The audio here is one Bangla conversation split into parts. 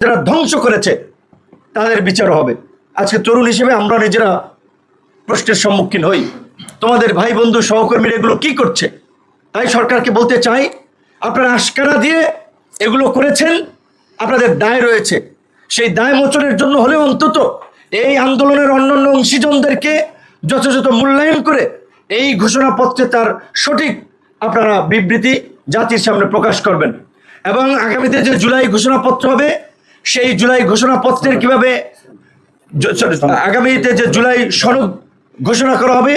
যারা ধ্বংস করেছে তাদের বিচার হবে। আজকে তরুণ হিসেবে আমরা নিজেরা প্রশ্নের সম্মুখীন হই, তোমাদের ভাই বন্ধু সহকর্মীরা এগুলো কি করছে। তাই সরকারকে বলতে চাই, আপনারা আশকারা দিয়ে এগুলো করেছেন, আপনাদের দায় রয়েছে। সেই দায় মোচনের জন্য হলেও অন্তত এই আন্দোলনের অন্যান্য অংশীজনদেরকে যথাযথ মূল্যায়ন করে এই ঘোষণাপত্রে তার সঠিক আপনারা বিবৃতি জাতির সামনে প্রকাশ করবেন। এবং আগামীতে যে জুলাই ঘোষণাপত্র হবে, সেই জুলাই ঘোষণাপত্রের কিভাবে আগামীতে যে জুলাই সনদ ঘোষণা করা হবে,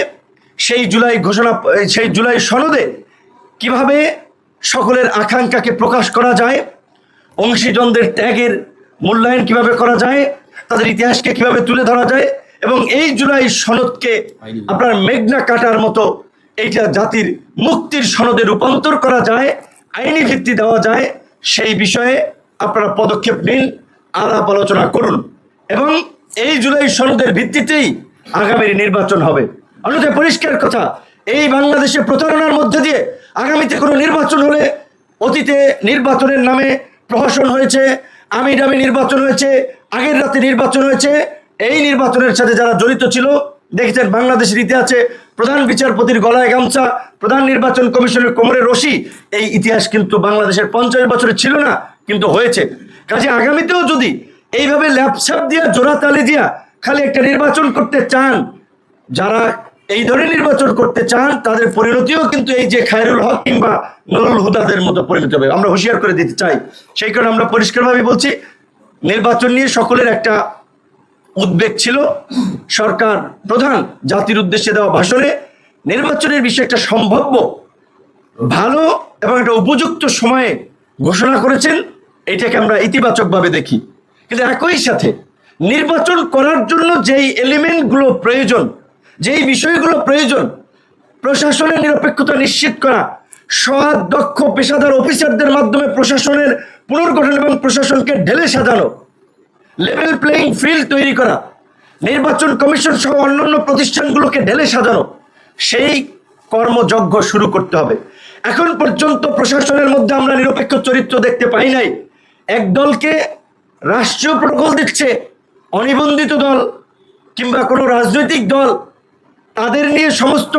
সেই জুলাই সনদে কিভাবে সকলের আকাঙ্ক্ষাকে প্রকাশ করা যায়, অংশীজনদের ত্যাগের মূল্যায়ন কিভাবে করা যায়, তাদের ইতিহাসকে কিভাবে তুলে ধরা যায়, এবং এই জুলাই সনদকে আপনার মেঘনা কাটার মতো এইটা জাতির মুক্তির সনদে রূপান্তর করা যায়, আইনি ভিত্তি দেওয়া যায়, সেই বিষয়ে আপনারা পদক্ষেপ নিন, আলাপ আলোচনা করুন। এবং এই জুলাই সনদের ভিত্তিতেই আগামী নির্বাচন হবে। অন্যথায় পরিষ্কার কথা, এই বাংলাদেশে প্রতারণার মধ্যে দিয়ে আগামীতে কোনো নির্বাচন হলে, অতীতে নির্বাচনের নামে প্রহসন হয়েছে, আমি দামি নির্বাচন হয়েছে, আগের রাতে নির্বাচন হয়েছে, এই নির্বাচনের সাথে যারা জড়িত ছিল দেখেছেন বাংলাদেশের ইতিহাসে প্রধান বিচারপতির গলায় গামছা, প্রধান নির্বাচন কমিশনের কোমরে রশি, এই ইতিহাস কিন্তু বাংলাদেশের 50 বছরে ছিল না, কিন্তু হয়েছে। কাজে আগামীতেও যদি এইভাবে ল্যাপসাপ দিয়া জোড়াতালি দিয়া খালি একটা নির্বাচন করতে চান, যারা এই ধরনের নির্বাচন করতে চান তাদের পরিণতিও কিন্তু এই যে খায়রুল হক কিংবা নুরুল হুদাদের মতো পরিণতি হবে, আমরা হুঁশিয়ার করে দিতে চাই। সেই কারণে আমরা পরিষ্কারভাবে বলছি, নির্বাচন নিয়ে সকলের একটা উদ্বেগ ছিল। সরকার প্রধান জাতির উদ্দেশ্যে দেওয়া ভাষণে নির্বাচনের বিষয়ে একটা সম্ভাব্য ভালো এবং একটা উপযুক্ত সময়ে ঘোষণা করেছেন, এটাকে আমরা ইতিবাচকভাবে দেখি। কিন্তু একই সাথে নির্বাচন করার জন্য যেই এলিমেন্টগুলো প্রয়োজন, যেই বিষয়গুলো প্রয়োজন, প্রশাসনের নিরপেক্ষতা নিশ্চিত করা, সৎ দক্ষ পেশাদার অফিসারদের মাধ্যমে প্রশাসনের পুনর্গঠন এবং প্রশাসনকে ঢেলে সাজানো, লেভেল প্লেইং ফিল্ড তৈরি করা, নির্বাচন কমিশন সহ অন্যান্য প্রতিষ্ঠানগুলোকে ঢেলে সাজানো, সেই কর্মযজ্ঞ শুরু করতে হবে। এখন পর্যন্ত প্রশাসনের মধ্যে আমরা নিরপেক্ষ চরিত্র দেখতে পাই নাই। এক দলকে রাষ্ট্রীয় প্রটোকল দিচ্ছে, অনিবন্ধিত দল কিংবা কোনো রাজনৈতিক দল তাদের নিয়ে সমস্ত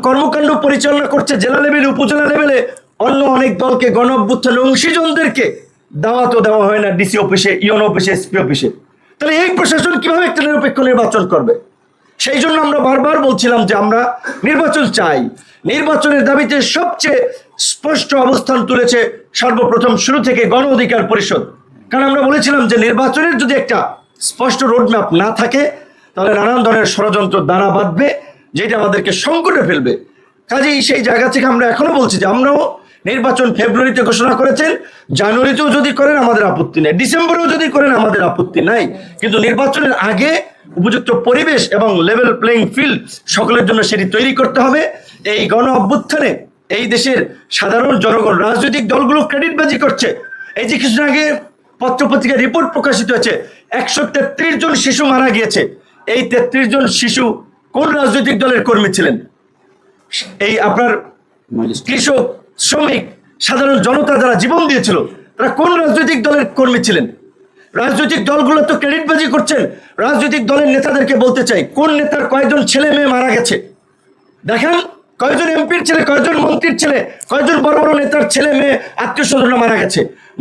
কর্মকাণ্ড পরিচালনা করছে জেলা লেভেলে, উপজেলা লেভেলে। অন্য অনেক দলকে, গণ অভ্যুত্থানের অংশীজনদেরকে দাওয়াতও দেওয়া হয় না ডিসি অফিসে, ইউনো অফিসে, এসপি অফিসে। তাহলে এই প্রশাসন কিভাবে একটা নিরপেক্ষ নির্বাচন করবে? সেই জন্য আমরা বারবার বলছিলাম যে আমরা নির্বাচন চাই। নির্বাচনের দাবিতে সবচেয়ে স্পষ্ট অবস্থান তুলেছে সর্বপ্রথম শুরু থেকে গণ অধিকার পরিষদ। কারণ আমরা বলেছিলাম যে নির্বাচনের যদি একটা স্পষ্ট রোডম্যাপ না থাকে, তাহলে নানান ধরনের ষড়যন্ত্র দ্বারা বাঁধবে, যেটা আমাদেরকে সংকটে ফেলবে। কাজেই সেই জায়গা থেকে আমরা এখনো বলছি যে আমরাও নির্বাচন ফেব্রুয়ারিতে ঘোষণা করেছেন, জানুয়ারিতেও যদি করেন আমাদের আপত্তি নেই, ডিসেম্বরেও যদি করেন আমাদের আপত্তি নাই, কিন্তু নির্বাচনের আগে উপযুক্ত পরিবেশ এবং লেভেল প্লেইং ফিল্ড সকলের জন্য সেটি তৈরি করতে হবে। এই গণ অভ্যুত্থানে এই দেশের সাধারণ জনগণ রাজনৈতিক দলগুলো ক্রেডিটবাজি করছে। এই যে কিছুদিন আগে পত্রপত্রিকায় রিপোর্ট প্রকাশিত হয়েছে, 133 জন শিশু মারা গিয়েছে। এই 33 জন শিশু কোন রাজনৈতিক দলের কর্মী ছিলেন? এই আপনার কৃষক, শ্রমিক, সাধারণ জনতা যারা জীবন দিয়েছিল, তারা কোন রাজনৈতিক দলের কর্মী ছিলেন? রাজনৈতিক দলগুলো তো ক্রেডিটবাজি করছেন। রাজনৈতিক দলের নেতাদেরকে বলতে চাই, কোন নেতার কয়জন ছেলে মেয়ে মারা গেছে দেখেন, কয়জন এমপির ছেলে, কয়জন মন্ত্রীর ছেলে, কয়জন বড় বড় নেতার ছেলে মেয়ে আত্মীয় স্বজনরা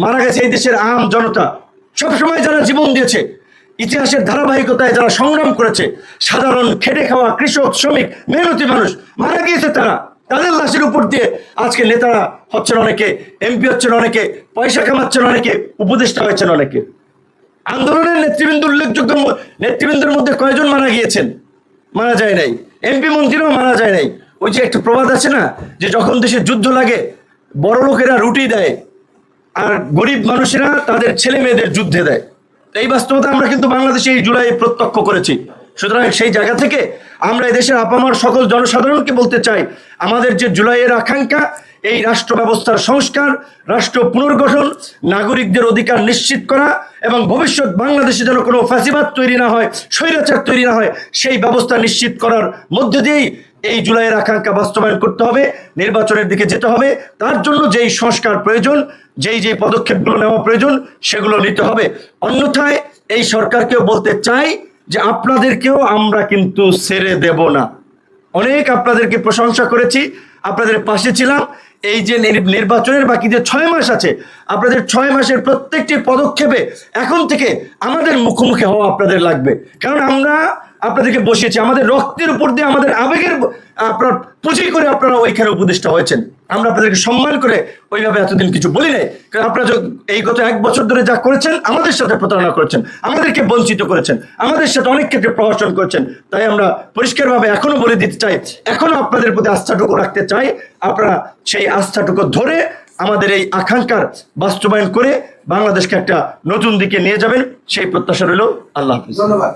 মারা গেছে এই দেশের আম জনতা। সবসময় যারা জীবন দিয়েছে, ইতিহাসের ধারাবাহিকতায় যারা সংগ্রাম করেছে, সাধারণ খেটে খাওয়া কৃষক, শ্রমিক, মেহনতি মানুষ মারা গিয়েছে। তাদের লাশের উপর দিয়ে আজকে নেতারা হচ্ছেন অনেকে, এমপি হচ্ছেন অনেকে, পয়সা কামাচ্ছেন অনেকে, উপদেষ্টা হয়েছেন অনেকে। আন্দোলনের নেতৃবৃন্দ, উল্লেখযোগ্য নেতৃবৃন্দের মধ্যে কয়জন মারা গিয়েছেন? মারা যায় নাই। এমপি মন্ত্রীরাও মারা যায় নাই। ওই যে একটা প্রবাদ আছে না, যে যখন দেশে যুদ্ধ লাগে বড় লোকেরা রুটি দেয় আর গরিব মানুষেরা তাদের ছেলে মেয়েদের যুদ্ধে দেয়। এই বাস্তবতা আমরা কিন্তু বাংলাদেশে এই জুলাই প্রত্যক্ষ করেছি। সুতরাং সেই জায়গা থেকে আমরা এই দেশের আপামার সকল জনসাধারণকে বলতে চাই, আমাদের যে জুলাইয়ের আকাঙ্ক্ষা, এই রাষ্ট্র ব্যবস্থার সংস্কার, রাষ্ট্র পুনর্গঠন, নাগরিকদের অধিকার নিশ্চিত করা এবং ভবিষ্যৎ বাংলাদেশে যেন কোনো ফ্যাসিবাদ তৈরি না হয়, স্বৈরাচার তৈরি না হয়, সেই ব্যবস্থা নিশ্চিত করার মধ্যে দিয়েই এই জুলাইয়ের আকাঙ্ক্ষা বাস্তবায়ন করতে হবে, নির্বাচনের দিকে যেতে হবে। তার জন্য যেই সংস্কার প্রয়োজন, যেই পদক্ষেপগুলো নেওয়া প্রয়োজন, সেগুলো নিতে হবে। অন্যথায় এই সরকারকেও বলতে চাই যে আপনাদেরকেও আমরা কিন্তু ছেড়ে দেব না। অনেক আপনাদেরকে প্রশংসা করেছি, আপনাদের পাশে ছিলাম। এই যে নির্বাচনের বাকি যে 6 মাস আছে, আপনাদের 6 মাসের প্রত্যেকটি পদক্ষেপে এখন থেকে আমাদের মুখোমুখি হওয়া আপনাদের লাগবে। কারণ আমরা আপনাদেরকে বসিয়েছি, আমাদের রক্তের উপর দিয়ে, আমাদের আবেগের আপনার পুঁজি করে আপনারা ওইখানে উপদেষ্টা হয়েছেন। আমরা আপনাদেরকে সম্মান করে ওইভাবে এতদিন কিছু বলি নাই। কারণ আপনারা এই গত 1 বছর ধরে যা করেছেন, আমাদের সাথে প্রতারণা করেছেন, আমাদেরকে বঞ্চিত করেছেন, আমাদের সাথে অনেক ক্ষেত্রে প্রহসন করেছেন। তাই আমরা পরিষ্কারভাবে এখনো বলে দিতে চাই, এখনো আপনাদের প্রতি আস্থাটুকু রাখতে চাই। আপনারা সেই আস্থাটুকু ধরে আমাদের এই আকাঙ্ক্ষার বাস্তবায়ন করে বাংলাদেশকে একটা নতুন দিকে নিয়ে যাবেন, সেই প্রত্যাশা রইল। আল্লাহ হাফিজ। ধন্যবাদ।